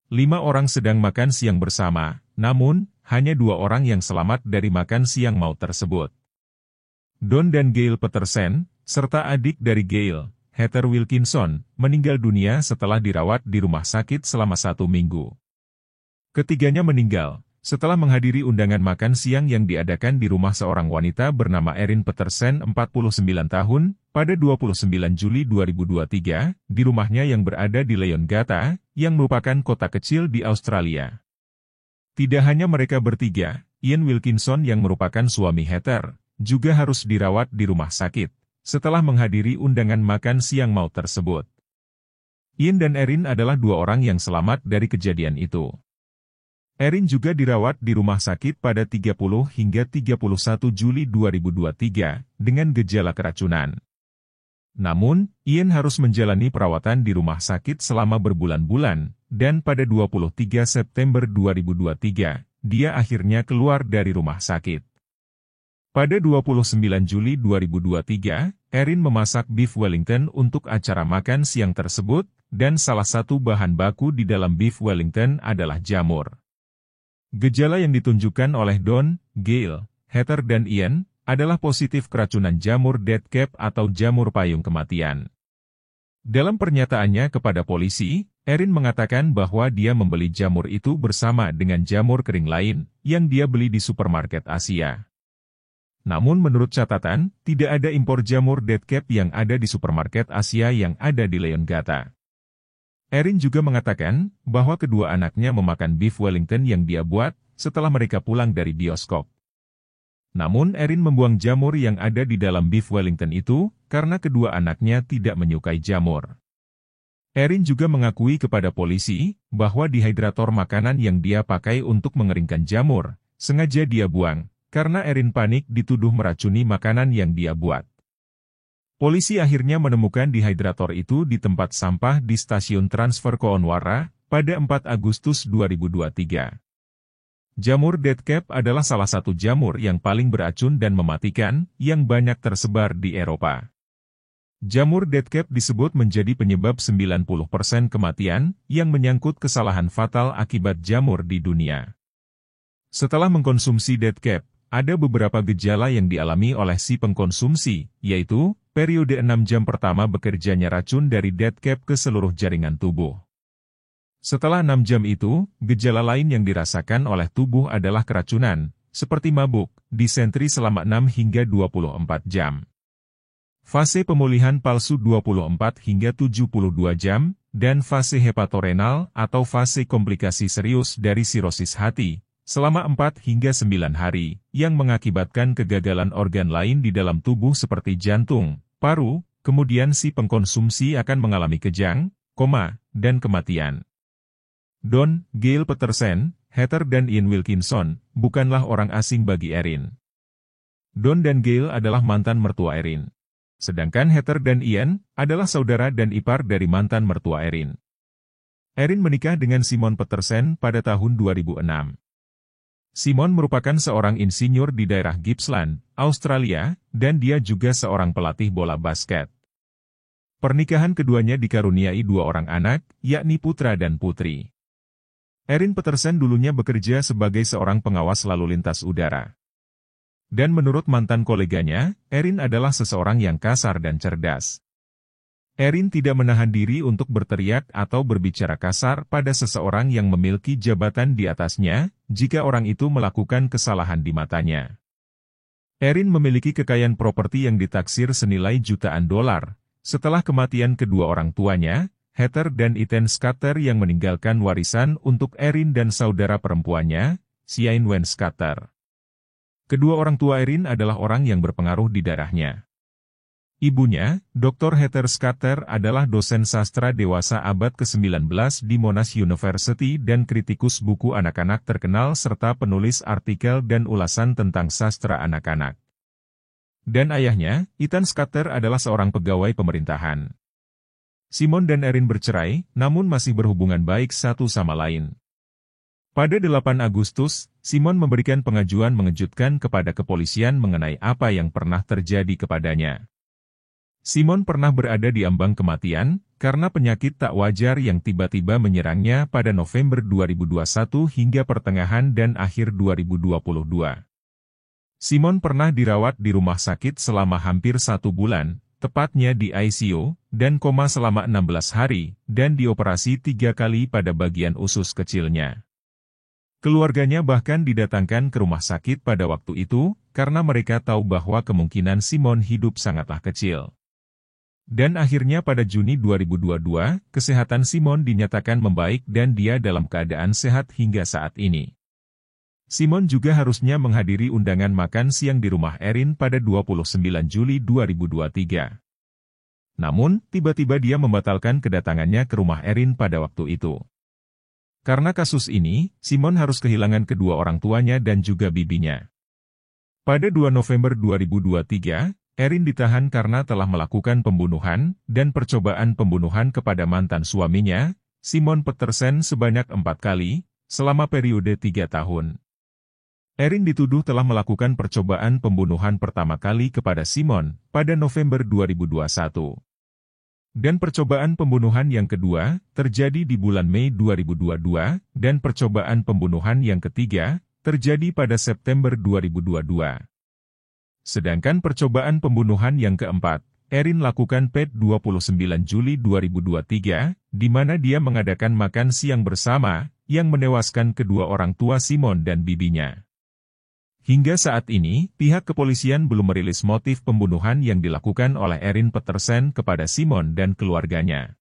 5 orang sedang makan siang bersama, namun, hanya 2 orang yang selamat dari makan siang maut tersebut. Don dan Gail Petersen, serta adik dari Gail, Heather Wilkinson, meninggal dunia setelah dirawat di rumah sakit selama 1 minggu. Ketiganya meninggal setelah menghadiri undangan makan siang yang diadakan di rumah seorang wanita bernama Erin Petersen 49 tahun, pada 29 Juli 2023, di rumahnya yang berada di Leongatha, yang merupakan kota kecil di Australia. Tidak hanya mereka bertiga, Ian Wilkinson yang merupakan suami Heather, juga harus dirawat di rumah sakit, setelah menghadiri undangan makan siang maut tersebut. Ian dan Erin adalah 2 orang yang selamat dari kejadian itu. Erin juga dirawat di rumah sakit pada 30 hingga 31 Juli 2023, dengan gejala keracunan. Namun, Ian harus menjalani perawatan di rumah sakit selama berbulan-bulan, dan pada 23 September 2023, dia akhirnya keluar dari rumah sakit. Pada 29 Juli 2023, Erin memasak beef Wellington untuk acara makan siang tersebut, dan salah satu bahan baku di dalam beef Wellington adalah jamur. Gejala yang ditunjukkan oleh Don, Gail, Heather dan Ian, adalah positif keracunan jamur dead cap atau jamur payung kematian. Dalam pernyataannya kepada polisi, Erin mengatakan bahwa dia membeli jamur itu bersama dengan jamur kering lain, yang dia beli di supermarket Asia. Namun menurut catatan, tidak ada impor jamur dead cap yang ada di supermarket Asia yang ada di Leongatha. Erin juga mengatakan bahwa kedua anaknya memakan beef Wellington yang dia buat setelah mereka pulang dari bioskop. Namun Erin membuang jamur yang ada di dalam beef Wellington itu karena kedua anaknya tidak menyukai jamur. Erin juga mengakui kepada polisi bahwa dehydrator makanan yang dia pakai untuk mengeringkan jamur sengaja dia buang karena Erin panik dituduh meracuni makanan yang dia buat. Polisi akhirnya menemukan dehydrator itu di tempat sampah di stasiun transfer Koonwara pada 4 Agustus 2023. Jamur dead cap adalah salah satu jamur yang paling beracun dan mematikan yang banyak tersebar di Eropa. Jamur dead cap disebut menjadi penyebab 90% kematian yang menyangkut kesalahan fatal akibat jamur di dunia. Setelah mengkonsumsi dead cap, ada beberapa gejala yang dialami oleh si pengkonsumsi, yaitu periode 6 jam pertama bekerjanya racun dari dead cap ke seluruh jaringan tubuh. Setelah 6 jam itu, gejala lain yang dirasakan oleh tubuh adalah keracunan, seperti mabuk, disentri selama 6 hingga 24 jam. Fase pemulihan palsu 24 hingga 72 jam, dan fase hepatorenal atau fase komplikasi serius dari sirosis hati, selama 4 hingga 9 hari, yang mengakibatkan kegagalan organ lain di dalam tubuh seperti jantung, paru, kemudian si pengkonsumsi akan mengalami kejang, koma, dan kematian. Don, Gail Petersen, Heather dan Ian Wilkinson, bukanlah orang asing bagi Erin. Don dan Gail adalah mantan mertua Erin. Sedangkan Heather dan Ian adalah saudara dan ipar dari mantan mertua Erin. Erin menikah dengan Simon Petersen pada tahun 2006. Simon merupakan seorang insinyur di daerah Gippsland, Australia, dan dia juga seorang pelatih bola basket. Pernikahan keduanya dikaruniai 2 orang anak, yakni putra dan putri. Erin Petersen dulunya bekerja sebagai seorang pengawas lalu lintas udara. Dan menurut mantan koleganya, Erin adalah seseorang yang kasar dan cerdas. Erin tidak menahan diri untuk berteriak atau berbicara kasar pada seseorang yang memiliki jabatan di atasnya, jika orang itu melakukan kesalahan di matanya. Erin memiliki kekayaan properti yang ditaksir senilai jutaan dolar, setelah kematian kedua orang tuanya, Heather dan Ethan Scatter yang meninggalkan warisan untuk Erin dan saudara perempuannya, Sian Wen Scatter. Kedua orang tua Erin adalah orang yang berpengaruh di daerahnya. Ibunya, Dr. Heather Scatter adalah dosen sastra dewasa abad ke-19 di Monash University dan kritikus buku anak-anak terkenal serta penulis artikel dan ulasan tentang sastra anak-anak. Dan ayahnya, Ethan Scatter adalah seorang pegawai pemerintahan. Simon dan Erin bercerai, namun masih berhubungan baik satu sama lain. Pada 8 Agustus, Simon memberikan pengajuan mengejutkan kepada kepolisian mengenai apa yang pernah terjadi kepadanya. Simon pernah berada di ambang kematian, karena penyakit tak wajar yang tiba-tiba menyerangnya pada November 2021 hingga pertengahan dan akhir 2022. Simon pernah dirawat di rumah sakit selama hampir 1 bulan, tepatnya di ICU, dan koma selama 16 hari, dan dioperasi 3 kali pada bagian usus kecilnya. Keluarganya bahkan didatangkan ke rumah sakit pada waktu itu, karena mereka tahu bahwa kemungkinan Simon hidup sangatlah kecil. Dan akhirnya pada Juni 2022, kesehatan Simon dinyatakan membaik dan dia dalam keadaan sehat hingga saat ini. Simon juga harusnya menghadiri undangan makan siang di rumah Erin pada 29 Juli 2023. Namun, tiba-tiba dia membatalkan kedatangannya ke rumah Erin pada waktu itu. Karena kasus ini, Simon harus kehilangan kedua orang tuanya dan juga bibinya. Pada 2 November 2023, Erin ditahan karena telah melakukan pembunuhan dan percobaan pembunuhan kepada mantan suaminya, Simon Petersen sebanyak 4 kali, selama periode 3 tahun. Erin dituduh telah melakukan percobaan pembunuhan pertama kali kepada Simon pada November 2021. Dan percobaan pembunuhan yang kedua terjadi di bulan Mei 2022, dan percobaan pembunuhan yang ketiga terjadi pada September 2022. Sedangkan percobaan pembunuhan yang keempat, Erin lakukan pada 29 Juli 2023, di mana dia mengadakan makan siang bersama, yang menewaskan kedua orang tua Simon dan bibinya. Hingga saat ini, pihak kepolisian belum merilis motif pembunuhan yang dilakukan oleh Erin Petersen kepada Simon dan keluarganya.